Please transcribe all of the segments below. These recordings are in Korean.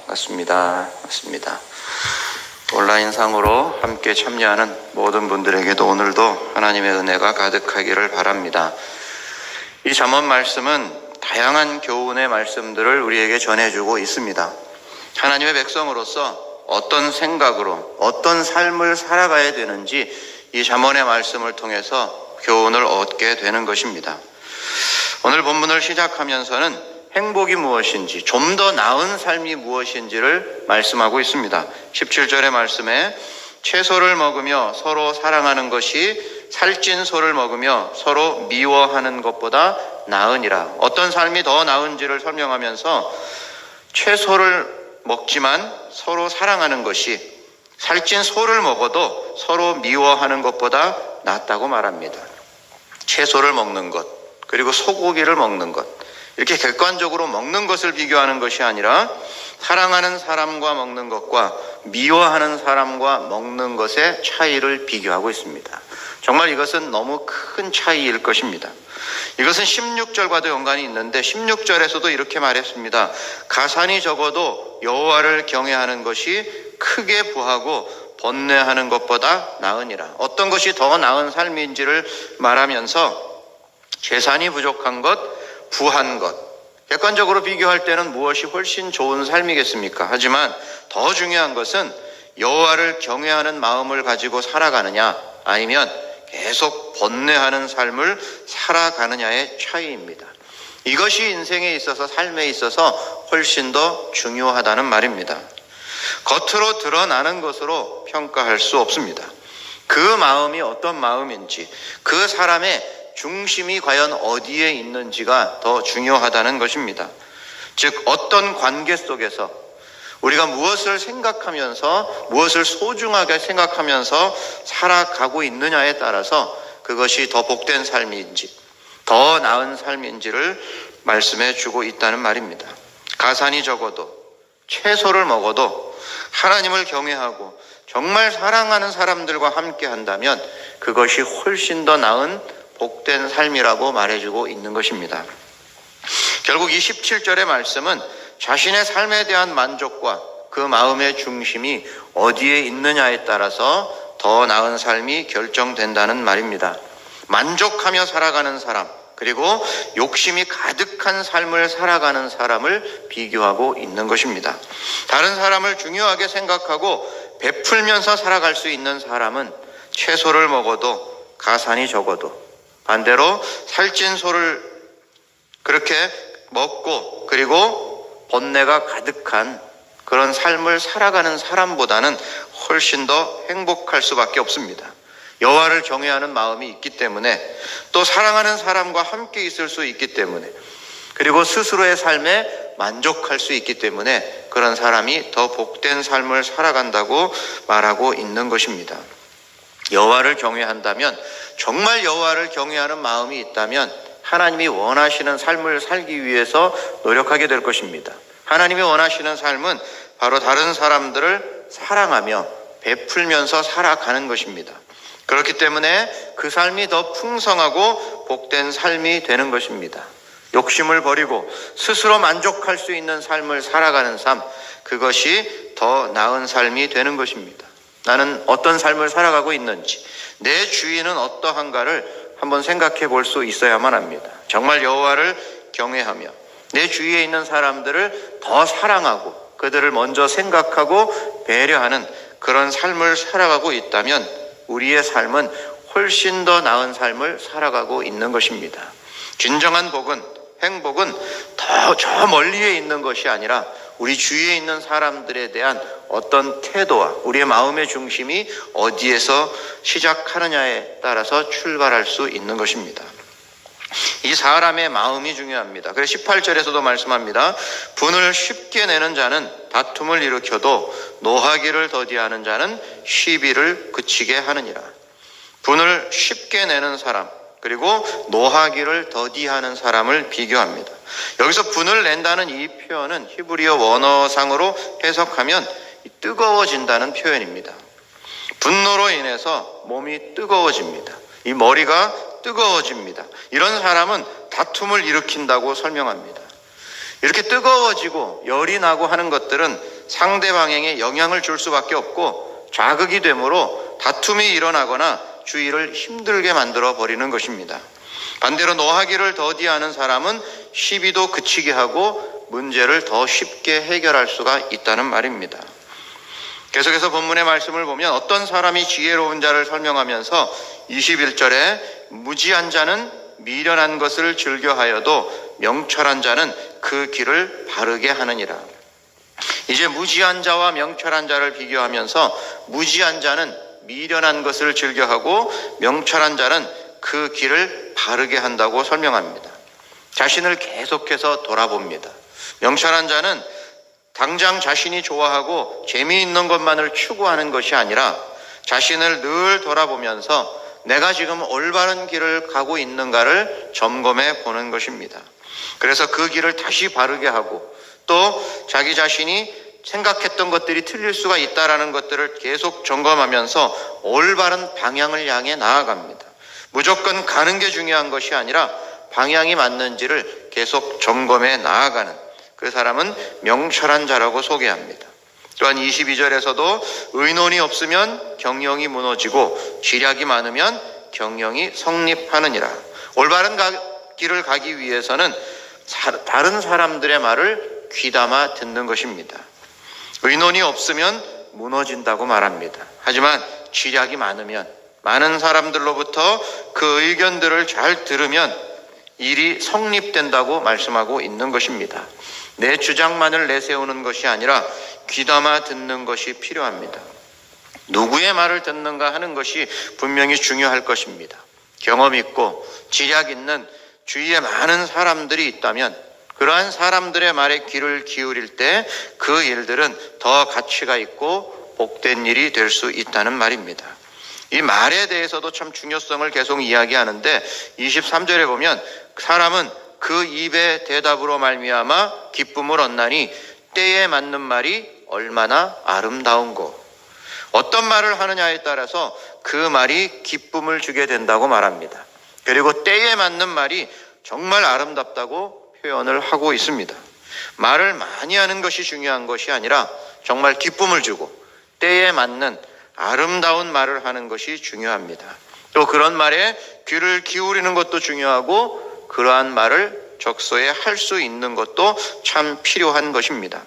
맞습니다. 온라인상으로 함께 참여하는 모든 분들에게도 오늘도 하나님의 은혜가 가득하기를 바랍니다. 이 잠언 말씀은 다양한 교훈의 말씀들을 우리에게 전해주고 있습니다. 하나님의 백성으로서 어떤 생각으로 어떤 삶을 살아가야 되는지 이 잠언의 말씀을 통해서 교훈을 얻게 되는 것입니다. 오늘 본문을 시작하면서는 행복이 무엇인지, 좀 더 나은 삶이 무엇인지를 말씀하고 있습니다. 17절의 말씀에 채소를 먹으며 서로 사랑하는 것이 살찐 소를 먹으며 서로 미워하는 것보다 나으니라. 어떤 삶이 더 나은지를 설명하면서 채소를 먹지만 서로 사랑하는 것이 살찐 소를 먹어도 서로 미워하는 것보다 낫다고 말합니다. 채소를 먹는 것, 그리고 소고기를 먹는 것, 이렇게 객관적으로 먹는 것을 비교하는 것이 아니라 사랑하는 사람과 먹는 것과 미워하는 사람과 먹는 것의 차이를 비교하고 있습니다. 정말 이것은 너무 큰 차이일 것입니다. 이것은 16절과도 연관이 있는데 16절에서도 이렇게 말했습니다. 가산이 적어도 여호와를 경외하는 것이 크게 부하고 번뇌하는 것보다 나으니라. 어떤 것이 더 나은 삶인지를 말하면서 재산이 부족한 것, 부한 것, 객관적으로 비교할 때는 무엇이 훨씬 좋은 삶이겠습니까? 하지만 더 중요한 것은 여호와를 경외하는 마음을 가지고 살아가느냐 아니면 계속 번뇌하는 삶을 살아가느냐의 차이입니다. 이것이 인생에 있어서, 삶에 있어서 훨씬 더 중요하다는 말입니다. 겉으로 드러나는 것으로 평가할 수 없습니다. 그 마음이 어떤 마음인지, 그 사람의 중심이 과연 어디에 있는지가 더 중요하다는 것입니다. 즉, 어떤 관계 속에서 우리가 무엇을 생각하면서, 무엇을 소중하게 생각하면서 살아가고 있느냐에 따라서 그것이 더 복된 삶인지, 더 나은 삶인지를 말씀해 주고 있다는 말입니다. 가산이 적어도, 채소를 먹어도 하나님을 경외하고 정말 사랑하는 사람들과 함께 한다면 그것이 훨씬 더 나은 복된 삶이라고 말해주고 있는 것입니다. 결국 27절의 말씀은 자신의 삶에 대한 만족과 그 마음의 중심이 어디에 있느냐에 따라서 더 나은 삶이 결정된다는 말입니다. 만족하며 살아가는 사람, 그리고 욕심이 가득한 삶을 살아가는 사람을 비교하고 있는 것입니다. 다른 사람을 중요하게 생각하고 베풀면서 살아갈 수 있는 사람은 채소를 먹어도 가산이 적어도, 반대로 살찐 소를 그렇게 먹고 그리고 번뇌가 가득한 그런 삶을 살아가는 사람보다는 훨씬 더 행복할 수밖에 없습니다. 여호와를 경외하는 마음이 있기 때문에, 또 사랑하는 사람과 함께 있을 수 있기 때문에, 그리고 스스로의 삶에 만족할 수 있기 때문에 그런 사람이 더 복된 삶을 살아간다고 말하고 있는 것입니다. 여호와를 경외한다면, 정말 여호와를 경외하는 마음이 있다면 하나님이 원하시는 삶을 살기 위해서 노력하게 될 것입니다. 하나님이 원하시는 삶은 바로 다른 사람들을 사랑하며 베풀면서 살아가는 것입니다. 그렇기 때문에 그 삶이 더 풍성하고 복된 삶이 되는 것입니다. 욕심을 버리고 스스로 만족할 수 있는 삶을 살아가는 삶, 그것이 더 나은 삶이 되는 것입니다. 나는 어떤 삶을 살아가고 있는지, 내 주인은 어떠한가를 한번 생각해 볼 수 있어야만 합니다. 정말 여호와를 경외하며 내 주위에 있는 사람들을 더 사랑하고 그들을 먼저 생각하고 배려하는 그런 삶을 살아가고 있다면 우리의 삶은 훨씬 더 나은 삶을 살아가고 있는 것입니다. 진정한 복은, 행복은 더 저 멀리에 있는 것이 아니라 우리 주위에 있는 사람들에 대한 어떤 태도와 우리의 마음의 중심이 어디에서 시작하느냐에 따라서 출발할 수 있는 것입니다. 이 사람의 마음이 중요합니다. 그래서 18절에서도 말씀합니다. 분을 쉽게 내는 자는 다툼을 일으켜도 노하기를 더디하는 자는 시비를 그치게 하느니라. 분을 쉽게 내는 사람, 그리고 노하기를 더디하는 사람을 비교합니다. 여기서 분을 낸다는 이 표현은 히브리어 원어상으로 해석하면 뜨거워진다는 표현입니다. 분노로 인해서 몸이 뜨거워집니다. 이 머리가 뜨거워집니다. 이런 사람은 다툼을 일으킨다고 설명합니다. 이렇게 뜨거워지고 열이 나고 하는 것들은 상대방에게 영향을 줄 수밖에 없고 자극이 되므로 다툼이 일어나거나 주의를 힘들게 만들어 버리는 것입니다. 반대로 노하기를 더디하는 사람은 시비도 그치게 하고 문제를 더 쉽게 해결할 수가 있다는 말입니다. 계속해서 본문의 말씀을 보면 어떤 사람이 지혜로운 자를 설명하면서 21절에 무지한 자는 미련한 것을 즐겨하여도 명철한 자는 그 길을 바르게 하느니라. 이제 무지한 자와 명철한 자를 비교하면서 무지한 자는 미련한 것을 즐겨하고 명철한 자는 그 길을 바르게 한다고 설명합니다. 자신을 계속해서 돌아봅니다. 명철한 자는 당장 자신이 좋아하고 재미있는 것만을 추구하는 것이 아니라 자신을 늘 돌아보면서 내가 지금 올바른 길을 가고 있는가를 점검해 보는 것입니다. 그래서 그 길을 다시 바르게 하고 또 자기 자신이 생각했던 것들이 틀릴 수가 있다는 것들을 계속 점검하면서 올바른 방향을 향해 나아갑니다. 무조건 가는 게 중요한 것이 아니라 방향이 맞는지를 계속 점검해 나아가는 그 사람은 명철한 자라고 소개합니다. 또한 22절에서도 의논이 없으면 경영이 무너지고 지략이 많으면 경영이 성립하느니라. 올바른 길을 가기 위해서는 다른 사람들의 말을 귀담아 듣는 것입니다. 의논이 없으면 무너진다고 말합니다. 하지만 지략이 많으면 많은 사람들로부터 그 의견들을 잘 들으면 일이 성립된다고 말씀하고 있는 것입니다. 내 주장만을 내세우는 것이 아니라 귀담아 듣는 것이 필요합니다. 누구의 말을 듣는가 하는 것이 분명히 중요할 것입니다. 경험 있고 지략 있는 주위에 많은 사람들이 있다면 그러한 사람들의 말에 귀를 기울일 때 그 일들은 더 가치가 있고 복된 일이 될 수 있다는 말입니다. 이 말에 대해서도 참 중요성을 계속 이야기하는데 23절에 보면 사람은 그 입의 대답으로 말미암아 기쁨을 얻나니 때에 맞는 말이 얼마나 아름다운고. 어떤 말을 하느냐에 따라서 그 말이 기쁨을 주게 된다고 말합니다. 그리고 때에 맞는 말이 정말 아름답다고 표현을 하고 있습니다. 말을 많이 하는 것이 중요한 것이 아니라 정말 기쁨을 주고 때에 맞는 아름다운 말을 하는 것이 중요합니다. 또 그런 말에 귀를 기울이는 것도 중요하고 그러한 말을 적소에 할 수 있는 것도 참 필요한 것입니다.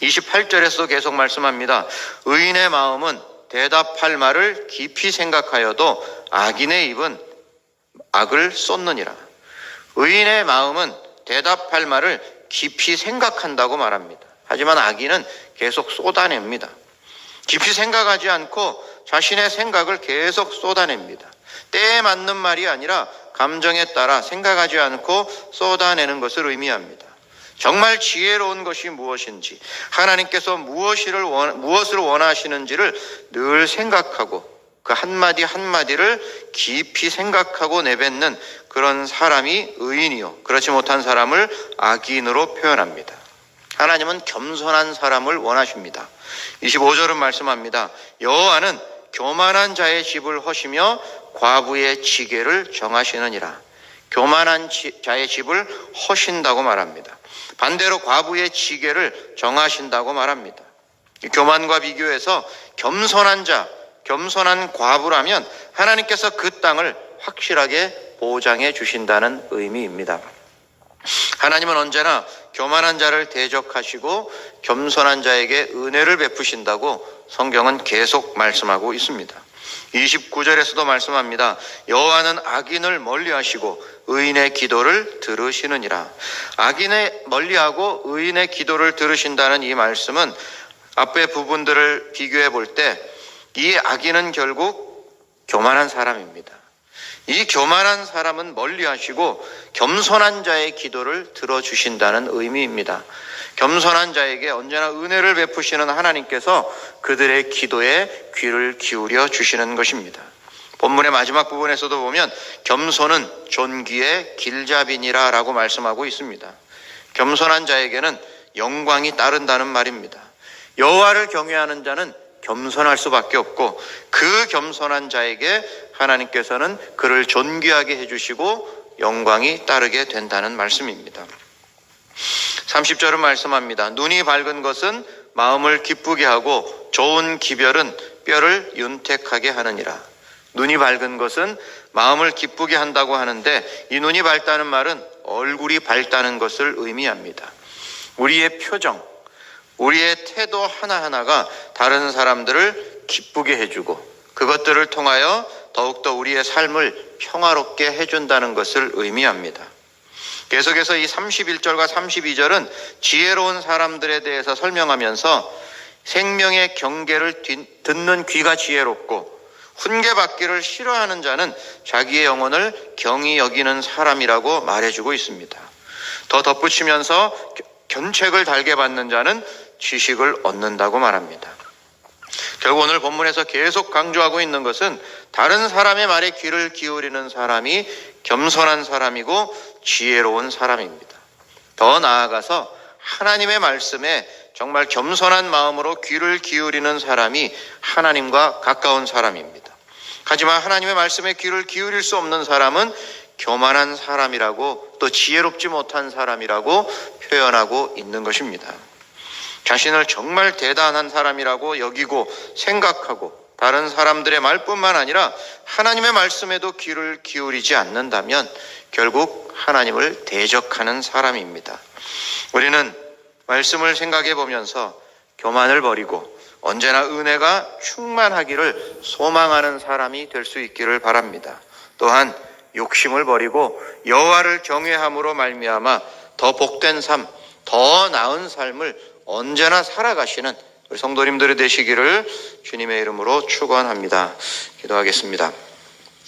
28절에서 계속 말씀합니다. 의인의 마음은 대답할 말을 깊이 생각하여도 악인의 입은 악을 쏟느니라. 의인의 마음은 대답할 말을 깊이 생각한다고 말합니다. 하지만 악인은 계속 쏟아냅니다. 깊이 생각하지 않고 자신의 생각을 계속 쏟아냅니다. 때에 맞는 말이 아니라 감정에 따라 생각하지 않고 쏟아내는 것을 의미합니다. 정말 지혜로운 것이 무엇인지, 하나님께서 무엇을 원하시는지를 늘 생각하고 그 한마디 한마디를 깊이 생각하고 내뱉는 그런 사람이 의인이요, 그렇지 못한 사람을 악인으로 표현합니다. 하나님은 겸손한 사람을 원하십니다. 25절은 말씀합니다. 여호와는 교만한 자의 집을 허시며 과부의 지게를 정하시느니라. 교만한 자의 집을 허신다고 말합니다. 반대로 과부의 지게를 정하신다고 말합니다. 교만과 비교해서 겸손한 자, 겸손한 과부라면 하나님께서 그 땅을 확실하게 보장해 주신다는 의미입니다. 하나님은 언제나 교만한 자를 대적하시고 겸손한 자에게 은혜를 베푸신다고 성경은 계속 말씀하고 있습니다. 29절에서도 말씀합니다. 여호와는 악인을 멀리하시고 의인의 기도를 들으시느니라. 악인을 멀리하고 의인의 기도를 들으신다는 이 말씀은 앞의 부분들을 비교해 볼 때 이 악인은 결국 교만한 사람입니다. 이 교만한 사람은 멀리하시고 겸손한 자의 기도를 들어주신다는 의미입니다. 겸손한 자에게 언제나 은혜를 베푸시는 하나님께서 그들의 기도에 귀를 기울여 주시는 것입니다. 본문의 마지막 부분에서도 보면 겸손은 존귀의 길잡이니라 라고 말씀하고 있습니다. 겸손한 자에게는 영광이 따른다는 말입니다. 여호와를 경외하는 자는 겸손할 수밖에 없고 그 겸손한 자에게 하나님께서는 그를 존귀하게 해주시고 영광이 따르게 된다는 말씀입니다. 30절은 말씀합니다. 눈이 밝은 것은 마음을 기쁘게 하고 좋은 기별은 뼈를 윤택하게 하느니라. 눈이 밝은 것은 마음을 기쁘게 한다고 하는데, 이 눈이 밝다는 말은 얼굴이 밝다는 것을 의미합니다. 우리의 표정, 우리의 태도 하나하나가 다른 사람들을 기쁘게 해주고 그것들을 통하여 더욱더 우리의 삶을 평화롭게 해준다는 것을 의미합니다. 계속해서 이 31절과 32절은 지혜로운 사람들에 대해서 설명하면서 생명의 경계를 듣는 귀가 지혜롭고 훈계받기를 싫어하는 자는 자기의 영혼을 경히 여기는 사람이라고 말해주고 있습니다. 더 덧붙이면서 견책을 달게 받는 자는 지식을 얻는다고 말합니다. 결국 오늘 본문에서 계속 강조하고 있는 것은 다른 사람의 말에 귀를 기울이는 사람이 겸손한 사람이고 지혜로운 사람입니다. 더 나아가서 하나님의 말씀에 정말 겸손한 마음으로 귀를 기울이는 사람이 하나님과 가까운 사람입니다. 하지만 하나님의 말씀에 귀를 기울일 수 없는 사람은 교만한 사람이라고, 또 지혜롭지 못한 사람이라고 표현하고 있는 것입니다. 자신을 정말 대단한 사람이라고 여기고 생각하고 다른 사람들의 말뿐만 아니라 하나님의 말씀에도 귀를 기울이지 않는다면 결국 하나님을 대적하는 사람입니다. 우리는 말씀을 생각해 보면서 교만을 버리고 언제나 은혜가 충만하기를 소망하는 사람이 될 수 있기를 바랍니다. 또한 욕심을 버리고 여호와를 경외함으로 말미암아 더 복된 삶, 더 나은 삶을 언제나 살아가시는 우리 성도님들이 되시기를 주님의 이름으로 축원합니다. 기도하겠습니다.